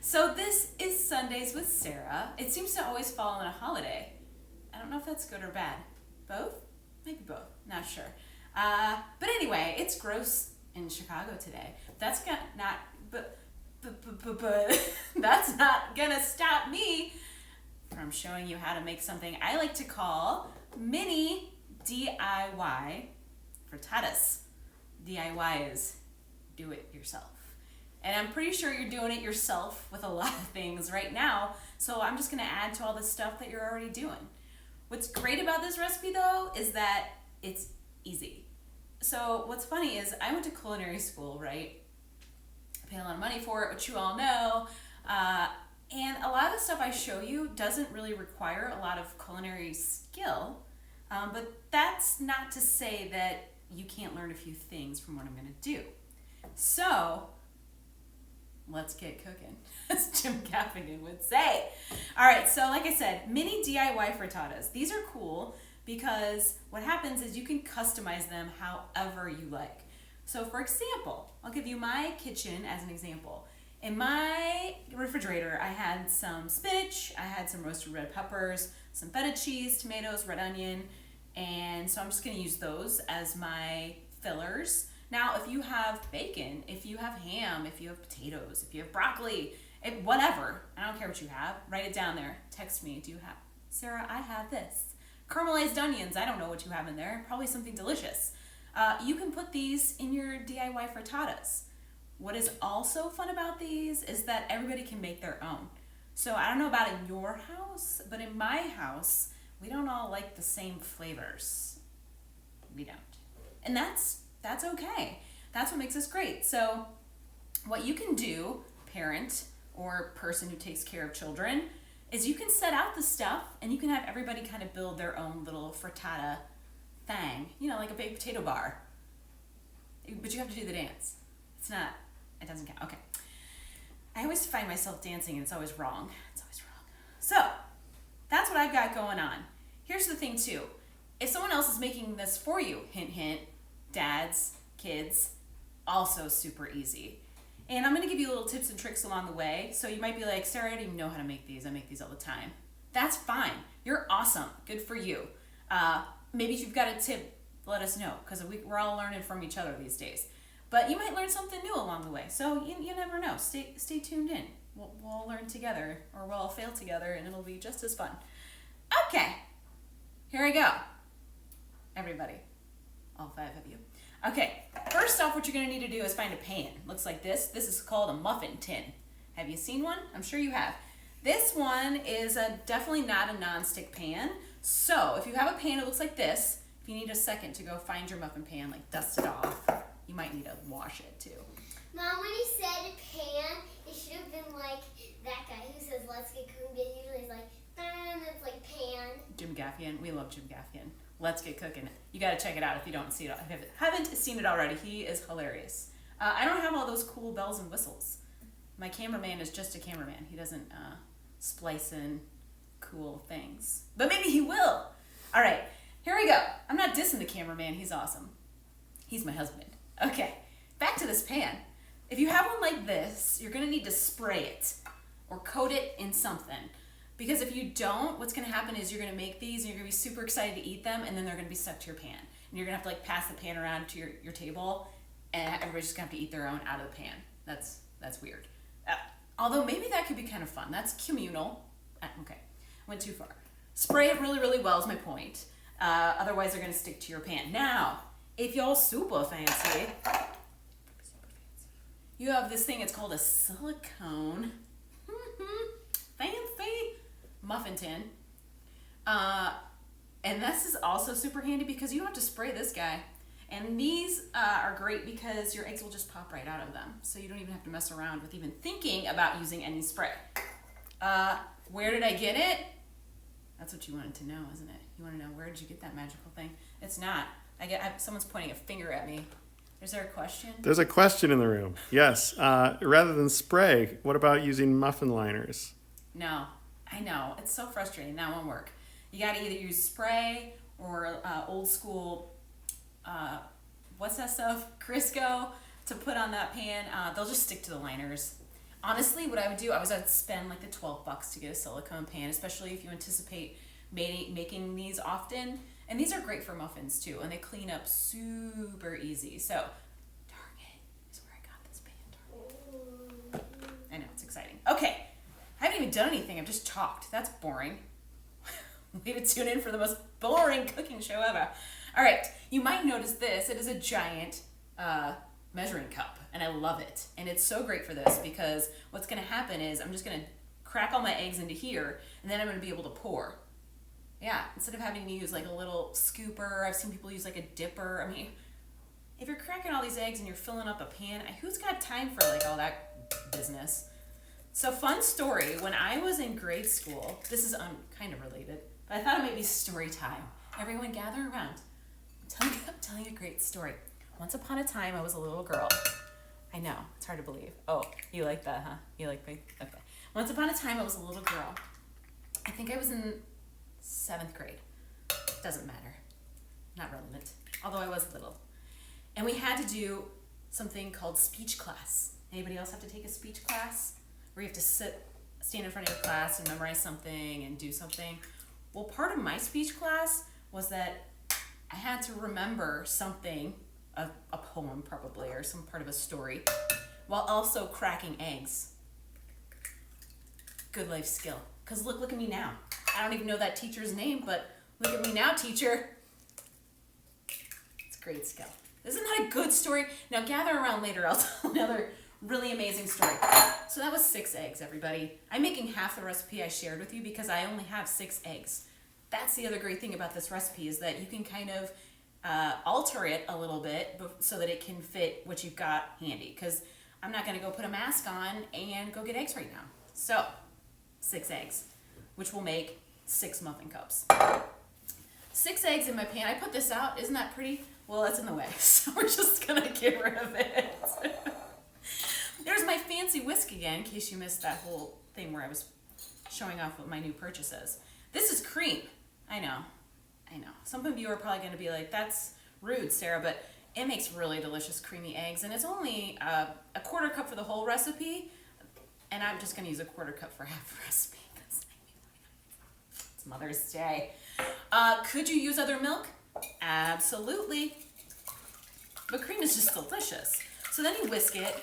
So this is Sundays with Sarah. It seems to always fall on a holiday. I don't know if that's good or bad. Both? Maybe both. Not sure. But anyway, it's gross in Chicago today. But that's not gonna stop me from showing you how to make something I like to call Mini DIY Frittatas. DIY is do it yourself. And I'm pretty sure you're doing it yourself with a lot of things right now. So I'm just gonna add to all the stuff that you're already doing. What's great about this recipe though is that it's easy. So what's funny is I went to culinary school, right? I paid a lot of money for it, which you all know. And a lot of the stuff I show you doesn't really require a lot of culinary skill. But that's not to say that you can't learn a few things from what I'm gonna do. So let's get cooking, as Jim Gaffigan would say. All right, so like I said, Mini DIY Frittatas. These are cool because what happens is you can customize them however you like. So for example, I'll give you my kitchen as an example. In my refrigerator, I had some spinach, I had some roasted red peppers, some feta cheese, tomatoes, red onion, and so I'm just gonna use those as my fillers. Now, if you have bacon, if you have ham, if you have potatoes, if you have broccoli, whatever, I don't care what you have, write it down there. Text me, do you have, Sarah, I have this. Caramelized onions, I don't know what you have in there, probably something delicious. You can put these in your DIY frittatas. What is also fun about these is that everybody can make their own. So I don't know about in your house, but in my house, we don't all like the same flavors. We don't. And that's okay. That's what makes us great. So what you can do, parent or person who takes care of children, is you can set out the stuff and you can have everybody kind of build their own little frittata thing, like a baked potato bar. But you have to do the dance. It doesn't count. Okay. I always find myself dancing and it's always wrong. So that's what I've got going on. Here's the thing too. If someone else is making this for you, hint, hint, dads, kids, also super easy. And I'm going to give you little tips and tricks along the way. So you might be like, Sarah, I don't even know how to make these. I make these all the time. That's fine. You're awesome. Good for you. Maybe if you've got a tip, let us know, because we're all learning from each other these days. But you might learn something new along the way. So you never know. Stay tuned in. We'll all learn together, or we'll all fail together, and it'll be just as fun. Okay. Here we go. Everybody. All 5 of you. Okay, first off, what you're going to need to do is find a pan. Looks like this. This is called a muffin tin. Have you seen one? I'm sure you have. This one is definitely not a non-stick pan. So if you have a pan that looks like this, if you need a second to go find your muffin pan, like dust it off, you might need to wash it too. Mom, when he said pan, it should have been like that guy who says, let's get cooking. Usually it's like, and it's like pan. Jim Gaffigan. We love Jim Gaffigan. Let's get cooking. You got to check it out if you don't see it. If you haven't seen it already, he is hilarious. I don't have all those cool bells and whistles. My cameraman is just a cameraman. He doesn't splice in cool things. But maybe he will. All right, here we go. I'm not dissing the cameraman. He's awesome. He's my husband. Okay, back to this pan. If you have one like this, you're going to need to spray it or coat it in something. Because if you don't, what's going to happen is you're going to make these and you're going to be super excited to eat them, and then they're going to be stuck to your pan. And you're going to have to pass the pan around to your table, and everybody's just going to have to eat their own out of the pan. That's weird. Although maybe that could be kind of fun. That's communal. Okay, went too far. Spray it really, really well is my point. Otherwise, they're going to stick to your pan. Now, if y'all super fancy, you have this thing. It's called a silicone. Fancy muffin tin. And this is also super handy because you don't have to spray this guy. And these are great because your eggs will just pop right out of them. So you don't even have to mess around with even thinking about using any spray. Where did I get it? That's what you wanted to know, isn't it? You want to know, where did you get that magical thing? It's not. Someone's pointing a finger at me. Is there a question? There's a question in the room. Yes. Rather than spray, what about using muffin liners? No, I know. It's so frustrating. That won't work. You got to either use spray or old school, what's that stuff? Crisco to put on that pan. They'll just stick to the liners. honestly, what I would do, I'd spend like the $12 to get a silicone pan, especially if you anticipate making these often. And these are great for muffins too, and they clean up super easy. So, Target is where I got this pan. I know, it's exciting. Okay, I haven't even done anything. I've just talked. That's boring. Way to tune in for the most boring cooking show ever. All right, you might notice this. It is a giant measuring cup, and I love it. And it's so great for this because what's going to happen is I'm just going to crack all my eggs into here, and then I'm going to be able to pour. Yeah, instead of having to use like a little scooper, I've seen people use like a dipper. I mean, if you're cracking all these eggs and you're filling up a pan, who's got time for like all that business? So fun story, when I was in grade school, this is kind of related, but I thought it might be story time. Everyone gather around. I'm telling a great story. Once upon a time, I was a little girl. I know, it's hard to believe. Oh, you like that, huh? You like me? Okay. Once upon a time, I was a little girl. I think I was in 7th grade. Doesn't matter. Not relevant. Although I was little. And we had to do something called speech class. Anybody else have to take a speech class? Where you have to stand in front of your class and memorize something and do something. Well, part of my speech class was that I had to remember something, a poem probably, or some part of a story, while also cracking eggs. Good life skill. Because look at me now. I don't even know that teacher's name, but look at me now, teacher. It's great skill. Isn't that a good story? Now gather around later. I'll tell another really amazing story. So that was 6 eggs, everybody. I'm making half the recipe I shared with you because I only have 6 eggs. That's the other great thing about this recipe is that you can kind of alter it a little bit so that it can fit what you've got handy. Because I'm not going to go put a mask on and go get eggs right now. So 6 eggs, which will make 6 muffin cups. 6 eggs in my pan. I put this out. Isn't that pretty? Well, that's in the way, so we're just going to get rid of it. There's my fancy whisk again, in case you missed that whole thing where I was showing off what my new purchase is. This is cream. I know. Some of you are probably going to be like, that's rude, Sarah, but it makes really delicious creamy eggs, and it's only a 1/4 cup for the whole recipe, and I'm just going to use a 1/4 cup for half the recipe. It's Mother's Day. Could you use other milk? Absolutely. But cream is just delicious. So then you whisk it.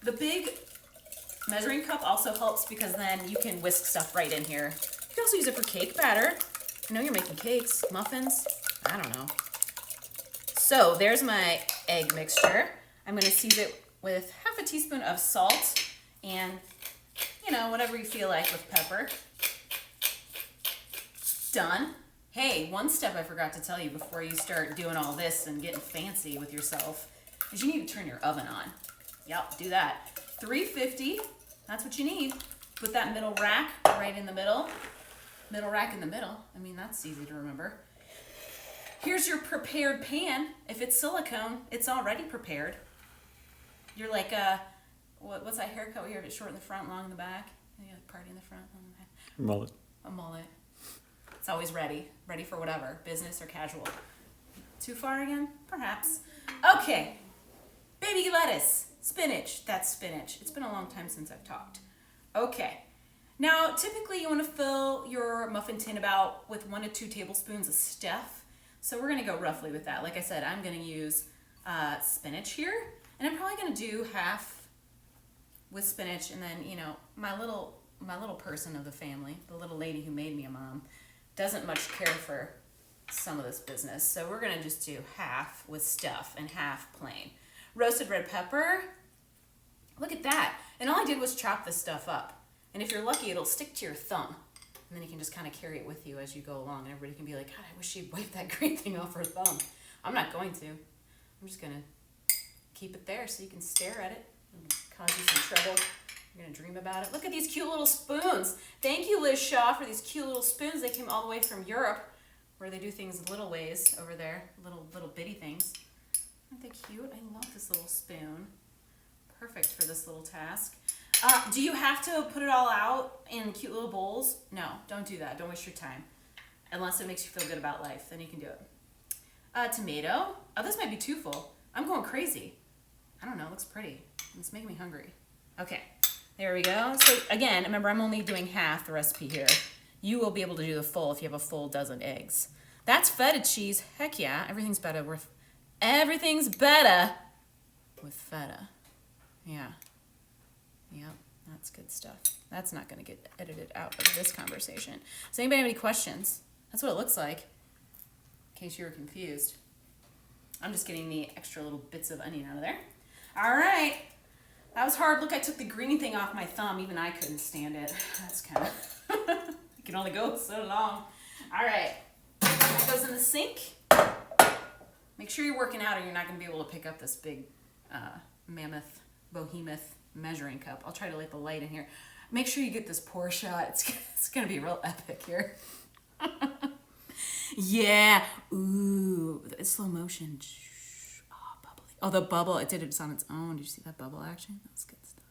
The big measuring cup also helps because then you can whisk stuff right in here. You can also use it for cake batter. I know you're making cakes, muffins, I don't know. So there's my egg mixture. I'm going to season it with half a teaspoon of salt and, whatever you feel like with pepper. Done. Hey, one step I forgot to tell you before you start doing all this and getting fancy with yourself is you need to turn your oven on. Yep, do that. 350, that's what you need. Put that middle rack right in the middle. Middle rack in the middle. I mean, that's easy to remember. Here's your prepared pan. If it's silicone, it's already prepared. You're like, what's that haircut we have? It short in the front, long in the back? Yeah, party in the front, long in the back. Mullet. A mullet. It's always ready for whatever, business or casual. Too far again? Perhaps. Okay, baby lettuce, spinach. That's spinach. It's been a long time since I've talked. Okay, now typically you want to fill your muffin tin about with 1 to 2 tablespoons of stuff. So we're gonna go roughly with that. Like I said, I'm gonna use spinach here, and I'm probably gonna do half with spinach, and then my little person of the family, the little lady who made me a mom, doesn't much care for some of this business. So we're gonna just do half with stuff and half plain. Roasted red pepper, look at that. And all I did was chop this stuff up. And if you're lucky, it'll stick to your thumb. And then you can just kind of carry it with you as you go along. And everybody can be like, God, I wish she'd wipe that green thing off her thumb. I'm not going to. I'm just gonna keep it there so you can stare at it and cause you some trouble. You're gonna dream about it. Look at these cute little spoons. Thank you, Liz Shaw, for these cute little spoons. They came all the way from Europe, where they do things little ways over there, little bitty things. Aren't they cute? I love this little spoon. Perfect for this little task. Do you have to put it all out in cute little bowls? No, don't do that. Don't waste your time. Unless it makes you feel good about life, then you can do it. Tomato. Oh, this might be too full. I'm going crazy. I don't know, it looks pretty. It's making me hungry. Okay, There we go. So again, remember I'm only doing half the recipe here. You will be able to do the full if you have a full dozen eggs. That's feta cheese. Heck yeah, everything's better with feta. Yeah. Yep, that's good stuff. That's not going to get edited out of this conversation. Does anybody have any questions? That's what it looks like, in case you were confused. I'm just getting the extra little bits of onion out of there. All right. That was hard. Look, I took the green thing off my thumb. Even I couldn't stand it. That's kind of... You can only go so long. All right. That goes in the sink. Make sure you're working out or you're not going to be able to pick up this big behemoth measuring cup. I'll try to light the light in here. Make sure you get this pour shot. It's going to be real epic here. Yeah. Ooh. It's slow motion. Oh, bubbly. Oh, the bubble. It did it on its own. Did you see that bubble action? That's good stuff.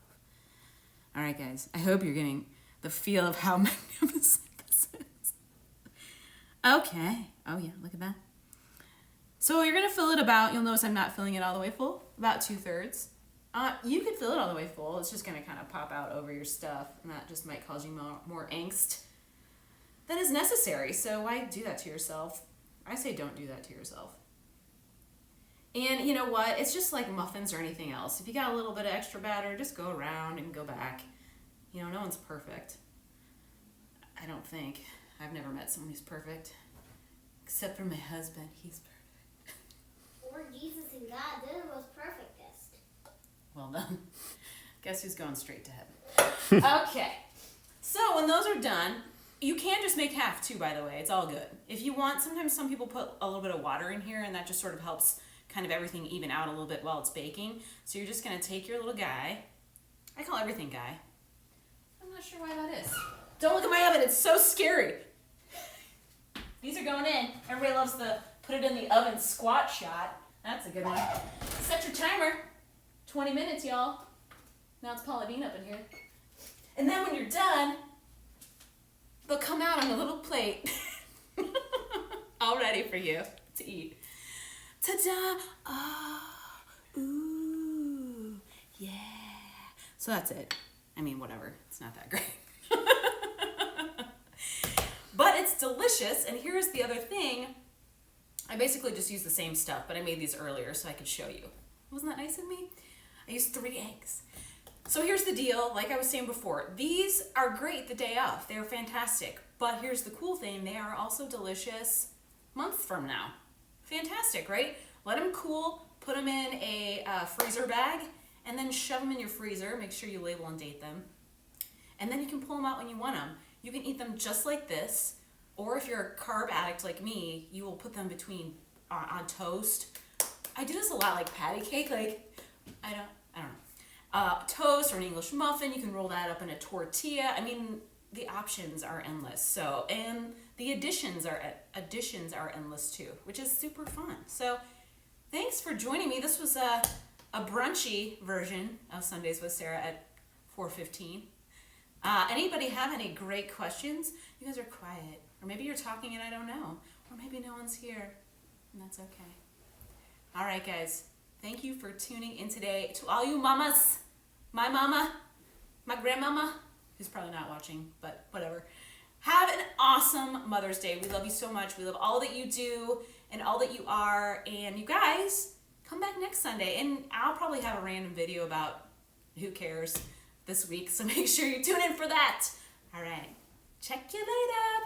All right, guys. I hope you're getting the feel of how magnificent this is. Okay. Oh, yeah. Look at that. So you're going to fill it about, you'll notice I'm not filling it all the way full, about 2/3. You could fill it all the way full. It's just going to kind of pop out over your stuff, and that just might cause you more angst than is necessary. So why do that to yourself? I say don't do that to yourself. And you know what? It's just like muffins or anything else. If you got a little bit of extra batter, just go around and go back. You know, no one's perfect. I don't think. I've never met someone who's perfect. Except for my husband. He's perfect. Or Jesus and God, they're the most perfectest. Well done. Guess who's going straight to heaven? Okay. So when those are done, you can just make half too, by the way. It's all good. If you want, sometimes some people put a little bit of water in here and that just sort of helps kind of everything even out a little bit while it's baking. So you're just going to take your little guy. I call everything guy. I'm not sure why that is. Don't look at my oven. It's so scary. These are going in. Everybody loves the put it in the oven squat shot. That's a good one. Set your timer. 20 minutes, y'all. Now it's Paula Bean up in here. And then when you're done, they'll come out on a little plate. All ready for you to eat. Ta-da! Ah, ooh, yeah. So that's it. I mean, whatever. It's not that great. But it's delicious. And here's the other thing. I basically just used the same stuff, but I made these earlier so I could show you. Wasn't that nice of me? I used 3 eggs. So here's the deal. Like I was saying before, these are great the day of. They're fantastic. But here's the cool thing. They are also delicious months from now. Fantastic, right? Let them cool. Put them in a freezer bag and then shove them in your freezer. Make sure you label and date them. And then you can pull them out when you want them. You can eat them just like this. Or if you're a carb addict like me, you will put them between on toast. I do this a lot, like patty cake. Like I don't know, toast or an English muffin. You can roll that up in a tortilla. I mean, the options are endless. So and the additions are endless too, which is super fun. So thanks for joining me. This was a brunchy version of Sundays with Sarah at 4:15. Anybody have any great questions? You guys are quiet. Or maybe you're talking and I don't know. Or maybe no one's here. And that's okay. All right, guys. Thank you for tuning in today. To all you mamas, my mama, my grandmama, who's probably not watching, but whatever. Have an awesome Mother's Day. We love you so much. We love all that you do and all that you are. And you guys, come back next Sunday. And I'll probably have a random video about who cares this week. So make sure you tune in for that. All right. Check you later.